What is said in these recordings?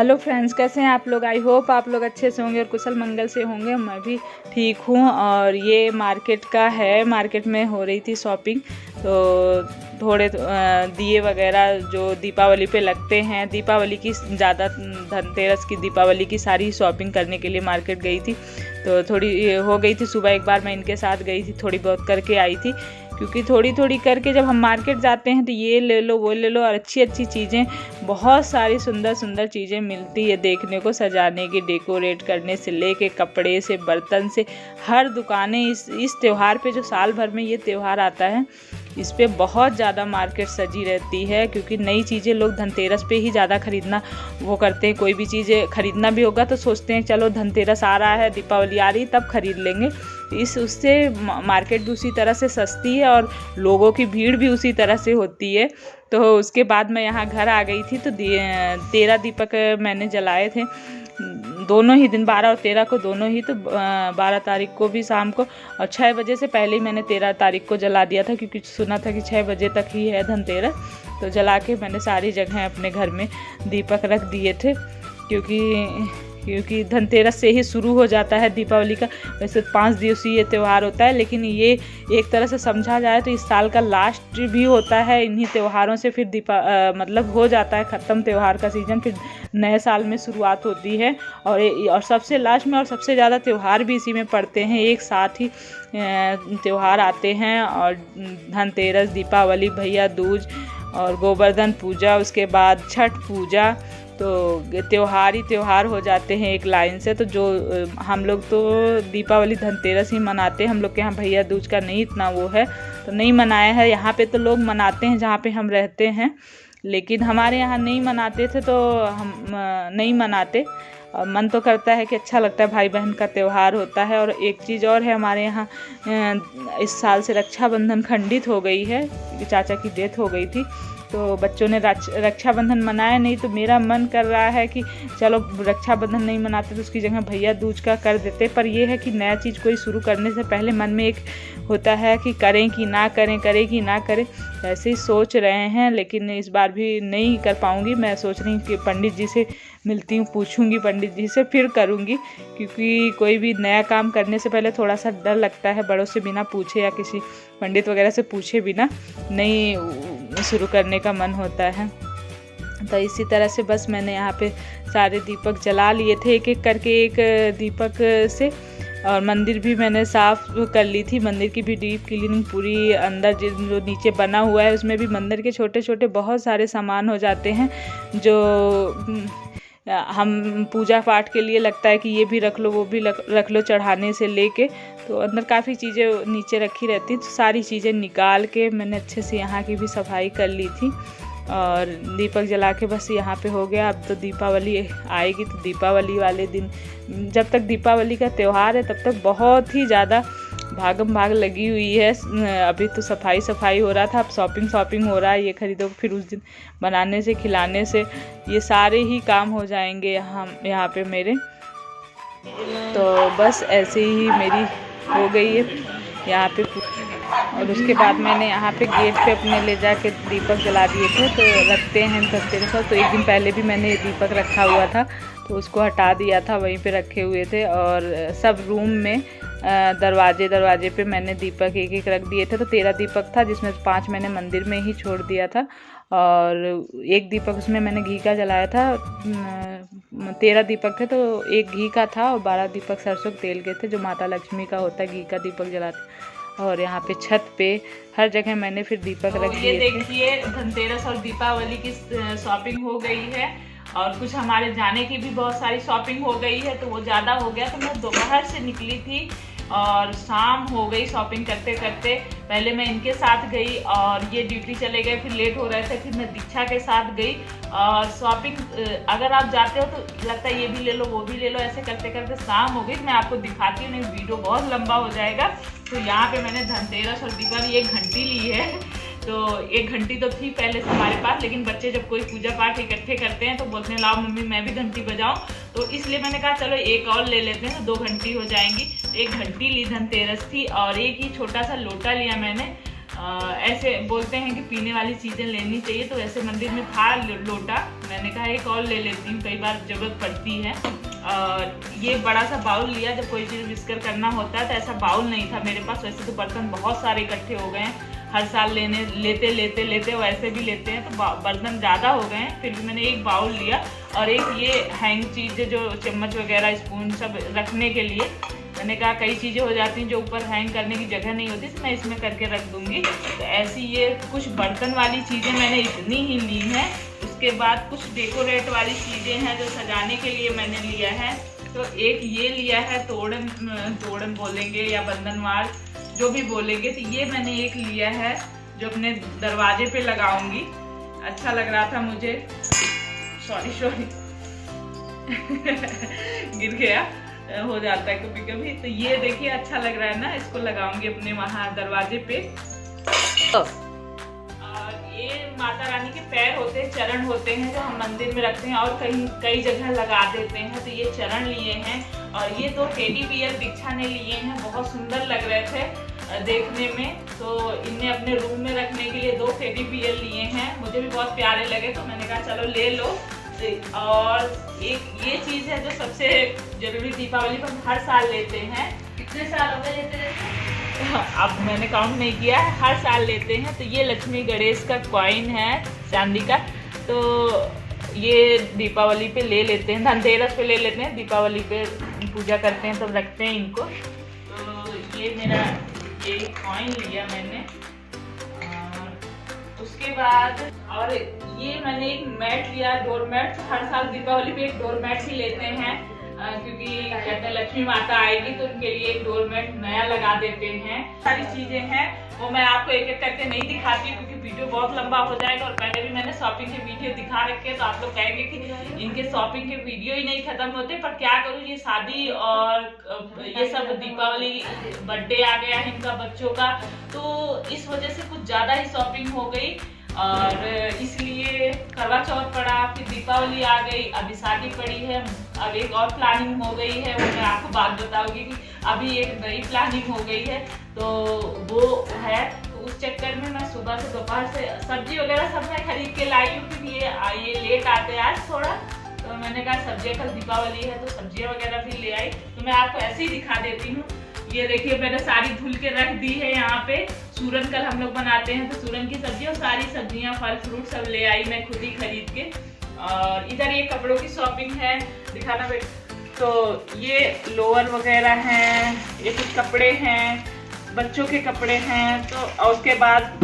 Hello friends, कैसे हैं आप लोग। आई होप आप लोग अच्छे से होंगे और कुशल मंगल से होंगे। मैं भी ठीक हूँ। और ये मार्केट का है, मार्केट में हो रही थी शॉपिंग। तो थोड़े दिए वगैरह जो दीपावली पे लगते हैं, दीपावली की ज़्यादा, धनतेरस की, दीपावली की सारी शॉपिंग करने के लिए मार्केट गई थी। तो थोड़ी हो गई थी सुबह, एक बार मैं इनके साथ गई थी, थोड़ी बहुत करके आई थी। क्योंकि थोड़ी थोड़ी करके जब हम मार्केट जाते हैं तो ये ले लो वो ले लो, और अच्छी अच्छी चीज़ें, बहुत सारी सुंदर सुंदर चीज़ें मिलती है देखने को, सजाने की, डेकोरेट करने से लेके कपड़े से, बर्तन से, हर दुकानें इस त्यौहार पे, जो साल भर में ये त्यौहार आता है, इस पे बहुत ज़्यादा मार्केट सजी रहती है। क्योंकि नई चीज़ें लोग धनतेरस पे ही ज़्यादा ख़रीदना वो करते हैं। कोई भी चीज़ें ख़रीदना भी होगा तो सोचते हैं चलो धनतेरस आ रहा है, दीपावली आ रही, तब ख़रीद लेंगे। उससे मार्केट भी उसी तरह से सस्ती है और लोगों की भीड़ भी उसी तरह से होती है। तो उसके बाद मैं यहाँ घर आ गई थी तो 13 दीपक मैंने जलाए थे, दोनों ही दिन, 12 और 13 को दोनों ही। तो 12 तारीख को भी शाम को, और 6 बजे से पहले ही मैंने 13 तारीख को जला दिया था, क्योंकि सुना था कि 6 बजे तक ही है धनतेरस। तो जला के मैंने सारी जगह अपने घर में दीपक रख दिए थे, क्योंकि धनतेरस से ही शुरू हो जाता है दीपावली का। वैसे 5 दिवसीय ये त्यौहार होता है, लेकिन ये एक तरह से समझा जाए तो इस साल का लास्ट भी होता है। इन्हीं त्योहारों से फिर मतलब हो जाता है ख़त्म त्यौहार का सीज़न, फिर नए साल में शुरुआत होती है। और सबसे लास्ट में और सबसे ज़्यादा त्यौहार भी इसी में पड़ते हैं, एक साथ ही त्यौहार आते हैं। और धनतेरस, दीपावली, भैया दूज और गोवर्धन पूजा, उसके बाद छठ पूजा, तो त्यौहार ही त्यौहार हो जाते हैं एक लाइन से। तो जो हम लोग तो दीपावली धनतेरस ही मनाते हैं। हम लोग के यहाँ भैया दूज का नहीं इतना वो है, तो नहीं मनाया है। यहाँ पे तो लोग मनाते हैं जहाँ पे हम रहते हैं, लेकिन हमारे यहाँ नहीं मनाते थे, तो हम नहीं मनाते। और मन तो करता है कि अच्छा लगता है, भाई बहन का त्यौहार होता है। और एक चीज़ और है, हमारे यहाँ इस साल से रक्षाबंधन खंडित हो गई है, क्योंकि चाचा की डेथ हो गई थी। तो बच्चों ने रक्षाबंधन मनाया नहीं। तो मेरा मन कर रहा है कि चलो रक्षाबंधन नहीं मनाते तो उसकी जगह भैया दूज का कर देते। पर यह है कि नया चीज़ कोई शुरू करने से पहले मन में एक होता है कि करें कि ना करें, करें कि ना करें, ऐसे ही सोच रहे हैं। लेकिन इस बार भी नहीं कर पाऊँगी। मैं सोच रही हूँ कि पंडित जी से मिलती हूँ, पूछूंगी पंडित जी से, फिर करूँगी। क्योंकि कोई भी नया काम करने से पहले थोड़ा सा डर लगता है, बड़ों से बिना पूछे या किसी पंडित वगैरह से पूछे बिना नहीं शुरू करने का मन होता है। तो इसी तरह से बस मैंने यहाँ पे सारे दीपक जला लिए थे, एक एक करके, एक दीपक से। और मंदिर भी मैंने साफ़ कर ली थी, मंदिर की भी डीप क्लीनिंग पूरी, अंदर जो नीचे बना हुआ है उसमें भी मंदिर के छोटे छोटे बहुत सारे सामान हो जाते हैं, जो हम पूजा पाठ के लिए लगता है कि ये भी रख लो, वो भी रख लो, चढ़ाने से लेके। तो अंदर काफ़ी चीज़ें नीचे रखी रहती, तो सारी चीज़ें निकाल के मैंने अच्छे से यहाँ की भी सफाई कर ली थी। और दीपक जला के बस यहाँ पे हो गया। अब तो दीपावली आएगी, तो दीपावली वाले दिन, जब तक दीपावली का त्यौहार है तब तक बहुत ही ज़्यादा भागम भाग लगी हुई है। अभी तो सफाई हो रहा था, अब शॉपिंग हो रहा है। ये खरीदो, फिर उस दिन बनाने से, खिलाने से, ये सारे ही काम हो जाएंगे यहाँ पे मेरे। तो बस ऐसे ही मेरी हो गई है यहाँ पे। और उसके बाद मैंने यहाँ पे गेट पे अपने ले जाके दीपक जला दिए थे। तो रखते हैं धनतेरस पर, तो एक दिन पहले भी मैंने दीपक रखा हुआ था, तो उसको हटा दिया था, वहीं पे रखे हुए थे। और सब रूम में दरवाजे पे मैंने दीपक एक एक रख दिए थे। तो 13 दीपक था, जिसमें 5 मैंने मंदिर में ही छोड़ दिया था, और एक दीपक उसमें मैंने घी का जलाया था। 13 दीपक थे, तो एक घी का था और 12 दीपक सरसों के तेल के थे, जो माता लक्ष्मी का होता है, घी का दीपक जलाते। और यहाँ पे छत पे हर जगह मैंने फिर दीपक रख दिए थे। देखिए, धनतेरस और दीपावली की शॉपिंग हो गई है, और कुछ हमारे जाने की भी बहुत सारी शॉपिंग हो गई है। तो वो ज़्यादा हो गया, तो मैं दोपहर से निकली थी और शाम हो गई शॉपिंग करते करते। पहले मैं इनके साथ गई और ये ड्यूटी चले गए, फिर लेट हो रहे थे, फिर मैं दीक्षा के साथ गई। और शॉपिंग, अगर आप जाते हो तो लगता है ये भी ले लो, वो भी ले लो, ऐसे करते करते शाम हो गई। मैं आपको दिखाती हूँ, नहीं वीडियो बहुत लंबा हो जाएगा। तो यहाँ पे मैंने धनतेरस और दीपावली एक घंटी ली है। तो एक घंटी तो थी पहले से हमारे पास, लेकिन बच्चे जब कोई पूजा पाठ इकट्ठे करते हैं तो बोलते हैं लाओ मम्मी मैं भी घंटी बजाऊं। तो इसलिए मैंने कहा चलो एक और ले लेते हैं, तो 2 घंटी हो जाएंगी। तो एक घंटी ली, धनतेरस थी। और एक ही छोटा सा लोटा लिया मैंने, ऐसे बोलते हैं कि पीने वाली चीज़ें लेनी चाहिए, तो ऐसे मंदिर में था लोटा, मैंने कहा एक और ले लेती हूँ, कई बार ज़रूरत पड़ती है। ये बड़ा सा बाउल लिया, जब कोई चीज़ विस्कर करना होता है तो ऐसा बाउल नहीं था मेरे पास। वैसे तो बर्तन बहुत सारे इकट्ठे हो गए हैं, हर साल लेते वैसे भी लेते हैं, तो बर्तन ज़्यादा हो गए हैं, फिर भी मैंने एक बाउल लिया। और एक ये हैंग चीज़ जो चम्मच वगैरह स्पून सब रखने के लिए, मैंने कहा कई चीज़ें हो जाती हैं जो ऊपर हैंग करने की जगह नहीं होती, तो मैं इसमें करके रख दूँगी। तो ऐसी ये कुछ बर्तन वाली चीज़ें मैंने इतनी ही ली हैं। उसके बाद कुछ डेकोरेट वाली चीज़ें हैं जो सजाने के लिए मैंने लिया है। तो एक ये लिया है तोड़न बोलेंगे या बंधनवार, जो भी बोलेंगे, तो ये मैंने एक लिया है जो अपने दरवाजे पे लगाऊंगी। अच्छा लग रहा था मुझे, सॉरी गिर गया, हो जाता है कभी कभी। तो ये देखिए अच्छा लग रहा है ना, इसको लगाऊंगी अपने वहाँ दरवाजे पे। और ये माता रानी के पैर होते हैं, चरण होते हैं जो हम मंदिर में रखते हैं और कई जगह लगा देते हैं। तो ये चरण लिए हैं और ये 2 टेडी बियर दीक्षा ने लिए हैं, बहुत सुंदर लग रहे थे देखने में। तो इनने अपने रूम में रखने के लिए 2 टेडी बियर लिए हैं, मुझे भी बहुत प्यारे लगे, तो मैंने कहा चलो ले लो। और एक ये चीज़ है जो सबसे जरूरी, दीपावली पर हर साल लेते हैं। कितने साल हो गए लेते रहते? अब मैंने काउंट नहीं किया है, हर साल लेते हैं। तो ये लक्ष्मी गणेश का कॉइन है चांदी का, तो ये दीपावली पे ले लेते हैं, धनतेरस पे ले लेते हैं, दीपावली पे पूजा करते हैं तब रखते हैं इनको। तो ये मेरा ये कॉइन लिया मैंने। उसके बाद और ये मैंने एक मैट लिया, डोर मैट। हर साल दीपावली पे एक डोर मैट ही लेते हैं, क्योंकि कहते हैं लक्ष्मी माता आएगी तो उनके लिए एक डोर मैट नया लगा देते हैं। सारी चीजें हैं वो मैं आपको एक एक करके नहीं दिखाती हूँ, क्योंकि वीडियो बहुत लंबा हो जाएगा। और पहले भी मैंने शॉपिंग के वीडियो दिखा रखे हैं, तो आप लोग कहेंगे कि इनके शॉपिंग के वीडियो ही नहीं खत्म होते। पर क्या करूँ, ये शादी और ये सब दीपावली, बर्थडे आ गया है इनका बच्चों का, तो इस वजह से कुछ ज्यादा ही शॉपिंग हो गई। और इसलिए करवा चौथ पड़ा, फिर दीपावली आ गई, अभी शादी पड़ी है, अब एक और प्लानिंग हो गई है, वो मैं आपको बात बताऊंगी कि अभी एक नई प्लानिंग हो गई है। तो वो है, तो उस चक्कर में मैं सुबह से दोपहर से सब्जी वगैरह सब मैं खरीद के लाई हूँ, क्योंकि ये लेट आते हैं आज थोड़ा। तो मैंने कहा सब्जियाँ, कल दीपावली है तो सब्जियाँ वगैरह भी ले आई। तो मैं आपको ऐसे ही दिखा देती हूँ। ये देखिए मैंने सारी धुल के रख दी है यहाँ पे। सूरन कल हम लोग बनाते हैं, तो सूरन की सब्जी और सारी सब्जियाँ, फल फ्रूट सब ले आई मैं खुद ही खरीद के। और इधर ये कपड़ों की शॉपिंग है, दिखाना बेटा। तो ये लोअर वगैरह हैं, ये कुछ कपड़े हैं, बच्चों के कपड़े हैं। तो और उसके बाद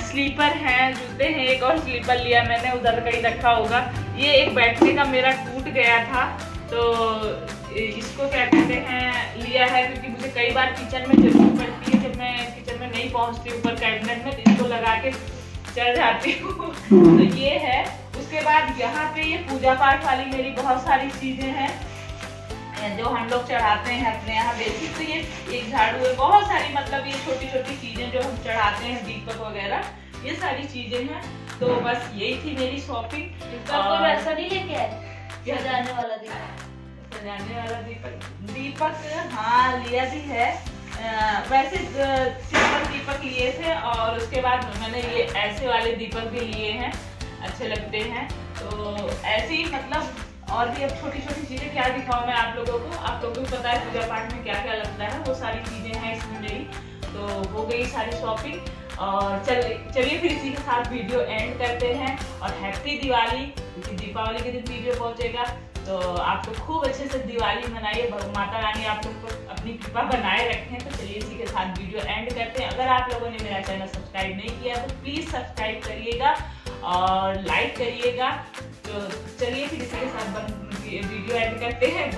स्लीपर हैं, जूते हैं। एक और स्लीपर लिया मैंने, उधर कहीं रखा होगा। ये एक बैठने का मेरा टूट गया था, तो इसको क्या कहते हैं लिया है, क्योंकि मुझे कई बार किचन में जरूरत पड़ती है, जब मैं किचन में नहीं पहुंचती ऊपर कैबिनेट में, तो इसको लगा के चढ़ जाती हूँ। तो ये है। उसके बाद यहाँ पे ये पूजा पाठ वाली मेरी बहुत सारी चीजें हैं जो हम लोग चढ़ाते हैं अपने यहाँ बेसिक। तो ये एक झाड़ू है, बहुत सारी, मतलब ये छोटी छोटी चीजें जो हम चढ़ाते हैं, दीपक वगैरह, ये सारी चीजें हैं। तो बस यही थी मेरी शॉपिंग। ऐसा नहीं लेके आए सजाने वाला दीपक? सजाने वाला दीपक हाँ लिया भी है। वैसे सिंपल दीपक लिए थे, और उसके बाद मैंने ये ऐसे वाले दीपक भी लिए हैं, अच्छे लगते हैं। तो ऐसे ही मतलब और भी अब छोटी छोटी चीजें क्या दिखाऊं मैं आप लोगों को। आप लोगों को पता है पूजा पाठ में क्या क्या लगता है, वो सारी चीजें हैं इसमें मेरी। तो हो गई सारी शॉपिंग। और चलिए फिर इसी के साथ वीडियो एंड करते हैं। और हैप्पी दिवाली, क्योंकि दीपावली के दिन वीडियो पहुंचेगा। तो आप लोग खूब अच्छे से दिवाली मनाइए, माता रानी आप लोग को अपनी कृपा बनाए रखें। तो चलिए इसी के साथ वीडियो एंड करते हैं। अगर आप लोगों ने मेरा चैनल सब्सक्राइब नहीं किया तो प्लीज़ सब्सक्राइब करिएगा और लाइक करिएगा। तो चलिए फिर इसी के साथ वीडियो एंड करते हैं।